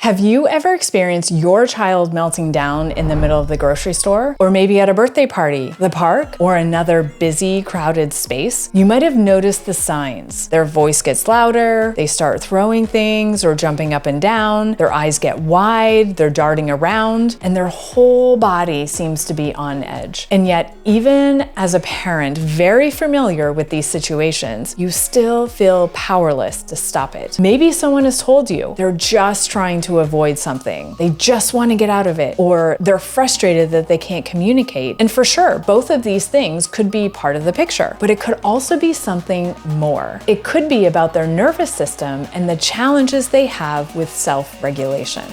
Have you ever experienced your child melting down in the middle of the grocery store? Or maybe at a birthday party, the park, or another busy, crowded space? You might have noticed the signs. Their voice gets louder, they start throwing things or jumping up and down, their eyes get wide, they're darting around, and their whole body seems to be on edge. And yet, even as a parent very familiar with these situations, you still feel powerless to stop it. Maybe someone has told you they're just trying to avoid something. They just want to get out of it, or they're frustrated that they can't communicate. And for sure, both of these things could be part of the picture, but it could also be something more. It could be about their nervous system and the challenges they have with self-regulation.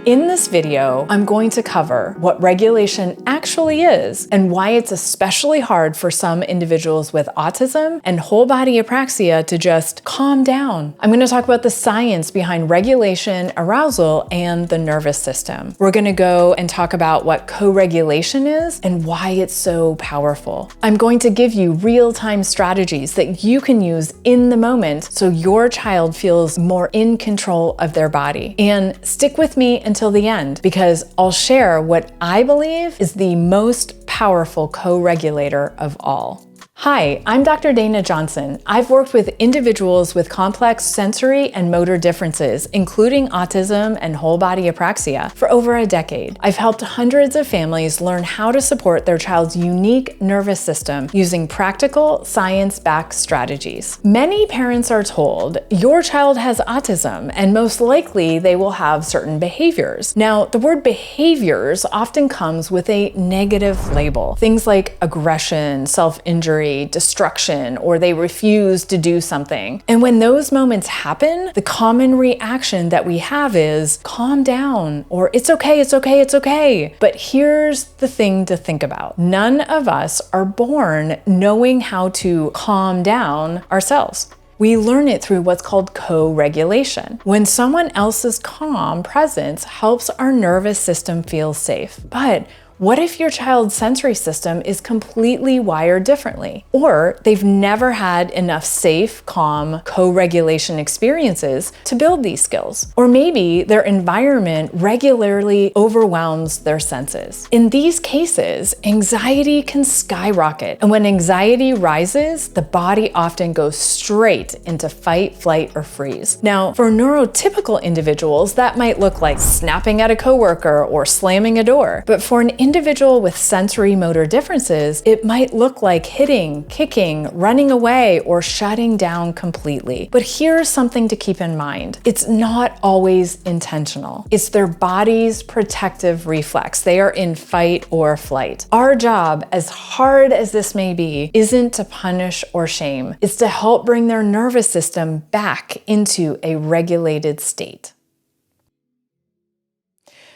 In this video, I'm going to cover what regulation actually is and why it's especially hard for some individuals with autism and whole body apraxia to just calm down. I'm going to talk about the science behind regulation, arousal, and the nervous system. We're going to go and talk about what co-regulation is and why it's so powerful. I'm going to give you real-time strategies that you can use in the moment so your child feels more in control of their body. And stick with me until the end, because I'll share what I believe is the most powerful co-regulator of all. Hi, I'm Dr. Dana Johnson. I've worked with individuals with complex sensory and motor differences, including autism and whole body apraxia, for over a decade. I've helped hundreds of families learn how to support their child's unique nervous system using practical, science-backed strategies. Many parents are told, your child has autism, and most likely they will have certain behaviors. Now, the word behaviors often comes with a negative label. Things like aggression, self-injury, destruction, or they refuse to do something. And when those moments happen, the common reaction that we have is calm down, or it's okay, it's okay, it's okay. But here's the thing to think about. None of us are born knowing how to calm down ourselves. We learn it through what's called co-regulation. When someone else's calm presence helps our nervous system feel safe. But what if your child's sensory system is completely wired differently? Or they've never had enough safe, calm, co-regulation experiences to build these skills? Or maybe their environment regularly overwhelms their senses. In these cases, anxiety can skyrocket. And when anxiety rises, the body often goes straight into fight, flight, or freeze. Now, for neurotypical individuals, that might look like snapping at a coworker or slamming a door. But for an individual with sensory motor differences, it might look like hitting, kicking, running away, or shutting down completely. But here's something to keep in mind. It's not always intentional. It's their body's protective reflex. They are in fight or flight. Our job, as hard as this may be, isn't to punish or shame. It's to help bring their nervous system back into a regulated state.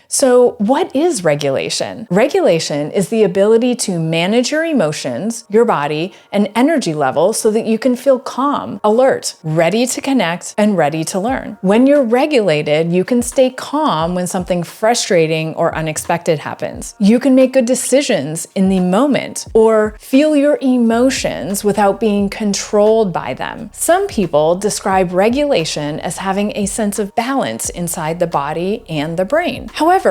So what is regulation? Regulation is the ability to manage your emotions, your body, and energy level so that you can feel calm, alert, ready to connect, and ready to learn. When you're regulated, you can stay calm when something frustrating or unexpected happens. You can make good decisions in the moment or feel your emotions without being controlled by them. Some people describe regulation as having a sense of balance inside the body and the brain. However,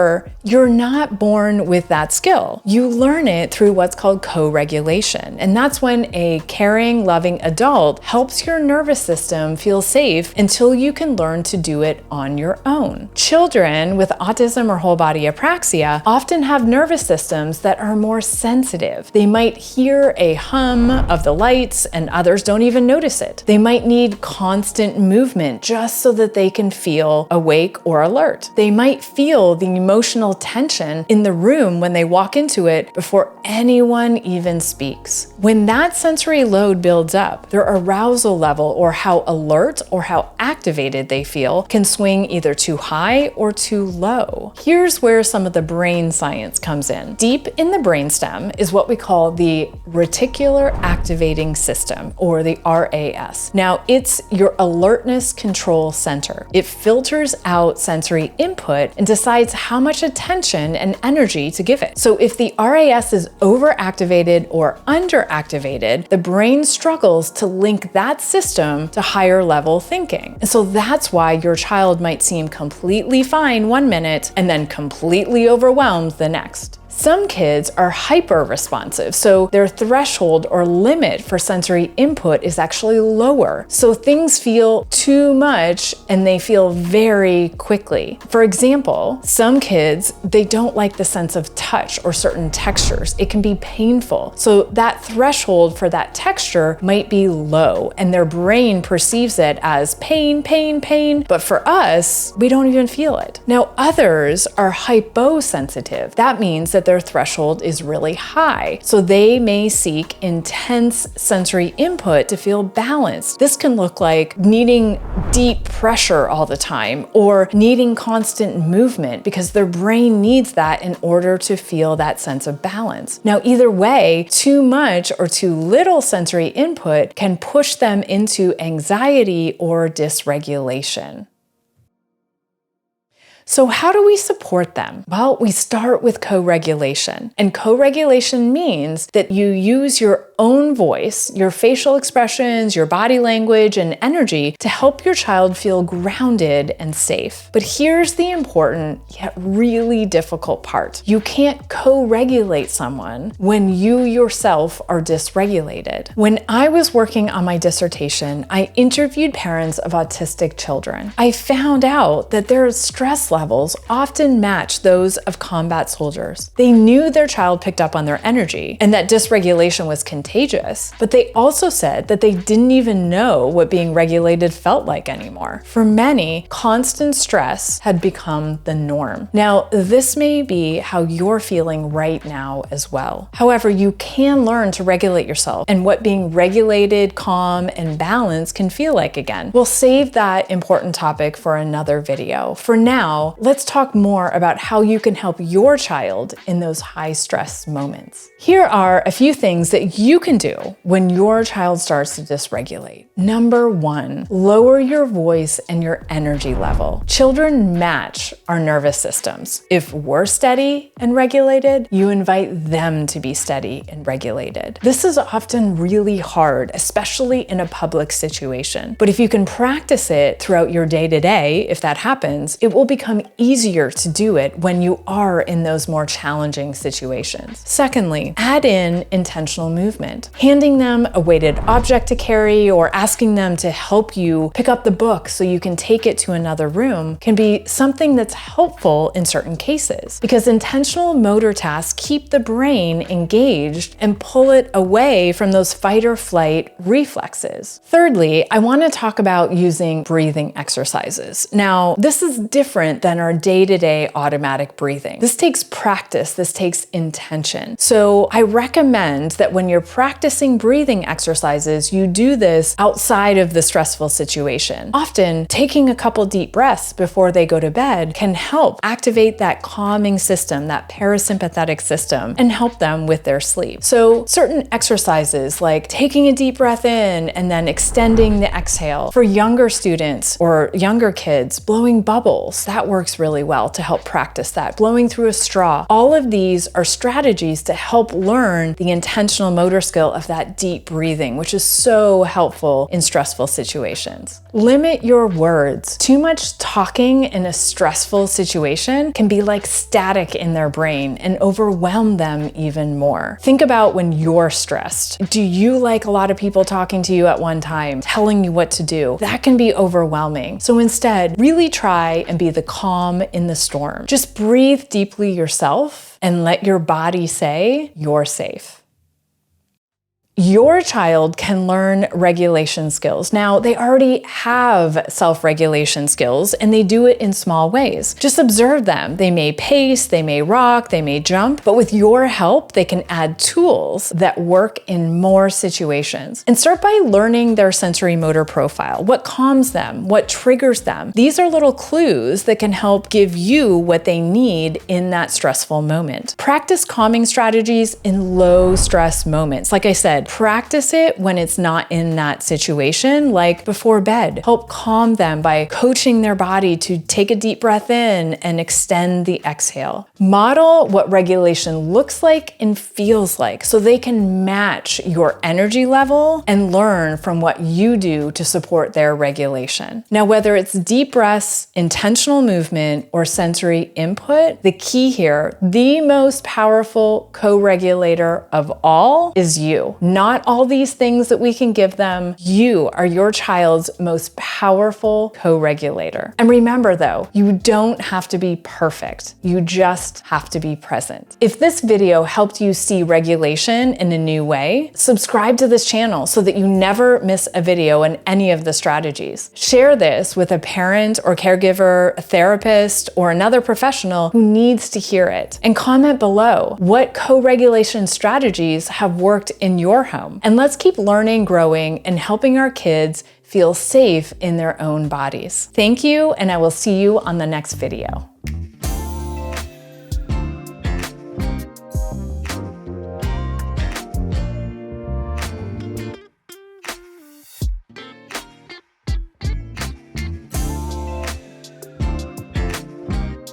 you're not born with that skill. You learn it through what's called co-regulation. And that's when a caring, loving adult helps your nervous system feel safe until you can learn to do it on your own. Children with autism or whole body apraxia often have nervous systems that are more sensitive. They might hear a hum of the lights and others don't even notice it. They might need constant movement just so that they can feel awake or alert. They might feel the emotional tension in the room when they walk into it before anyone even speaks. When that sensory load builds up, their arousal level, or how alert or how activated they feel, can swing either too high or too low. Here's where some of the brain science comes in. Deep in the brainstem is what we call the reticular activating system, or the RAS. Now, it's your alertness control center. It filters out sensory input and decides how much attention and energy to give it. So if the RAS is overactivated or underactivated, the brain struggles to link that system to higher level thinking. And so that's why your child might seem completely fine one minute and then completely overwhelmed the next. Some kids are hyper-responsive, so their threshold or limit for sensory input is actually lower. So things feel too much and they feel very quickly. For example, some kids, they don't like the sense of touch or certain textures. It can be painful. So that threshold for that texture might be low and their brain perceives it as pain, pain, pain. But for us, we don't even feel it. Now, others are hyposensitive. That means that their threshold is really high. So they may seek intense sensory input to feel balanced. This can look like needing deep pressure all the time or needing constant movement because their brain needs that in order to feel that sense of balance. Now, either way, too much or too little sensory input can push them into anxiety or dysregulation. So how do we support them? Well, we start with co-regulation. And co-regulation means that you use your own voice, your facial expressions, your body language, and energy to help your child feel grounded and safe. But here's the important yet really difficult part. You can't co-regulate someone when you yourself are dysregulated. When I was working on my dissertation, I interviewed parents of autistic children. I found out that their stress levels often match those of combat soldiers. They knew their child picked up on their energy and that dysregulation was contagious, but they also said that they didn't even know what being regulated felt like anymore. For many, constant stress had become the norm. Now, this may be how you're feeling right now as well. However, you can learn to regulate yourself and what being regulated, calm, and balanced can feel like again. We'll save that important topic for another video. For now, let's talk more about how you can help your child in those high stress moments. Here are a few things that you can do when your child starts to dysregulate. Number one, lower your voice and your energy level. Children match our nervous systems. If we're steady and regulated, you invite them to be steady and regulated. This is often really hard, especially in a public situation. But if you can practice it throughout your day-to-day, if that happens, it will become easier to do it when you are in those more challenging situations. Secondly, add in intentional movement. Handing them a weighted object to carry or asking them to help you pick up the book so you can take it to another room can be something that's helpful in certain cases because intentional motor tasks keep the brain engaged and pull it away from those fight or flight reflexes. Thirdly, I want to talk about using breathing exercises. Now, this is different than our day-to-day automatic breathing. This takes practice, this takes intention. So I recommend that when you're practicing breathing exercises, you do this outside of the stressful situation. Often, taking a couple deep breaths before they go to bed can help activate that calming system, that parasympathetic system, and help them with their sleep. So certain exercises like taking a deep breath in and then extending the exhale. For younger students or younger kids, blowing bubbles, that works really well to help practice that. Blowing through a straw. All of these are strategies to help learn the intentional motor skill of that deep breathing, which is so helpful in stressful situations. Limit your words. Too much talking in a stressful situation can be like static in their brain and overwhelm them even more. Think about when you're stressed. Do you like a lot of people talking to you at one time, telling you what to do? That can be overwhelming. So instead, really try and be the calm in the storm. Just breathe deeply yourself and let your body say, you're safe. Your child can learn regulation skills. Now, they already have self-regulation skills and they do it in small ways. Just observe them. They may pace, they may rock, they may jump, but with your help, they can add tools that work in more situations. And start by learning their sensory motor profile. What calms them? What triggers them? These are little clues that can help give you what they need in that stressful moment. Practice calming strategies in low stress moments. Like I said, said, practice it when it's not in that situation, like before bed. Help calm them by coaching their body to take a deep breath in and extend the exhale. Model what regulation looks like and feels like so they can match your energy level and learn from what you do to support their regulation. Now, whether it's deep breaths, intentional movement, or sensory input, the key here, the most powerful co-regulator of all is you. Not all these things that we can give them. You are your child's most powerful co-regulator. And remember though, you don't have to be perfect. You just have to be present. If this video helped you see regulation in a new way, subscribe to this channel so that you never miss a video in any of the strategies. Share this with a parent or caregiver, a therapist, or another professional who needs to hear it. And comment below what co-regulation strategies have worked in your home. And let's keep learning, growing, and helping our kids feel safe in their own bodies. Thank you, and I will see you on the next video.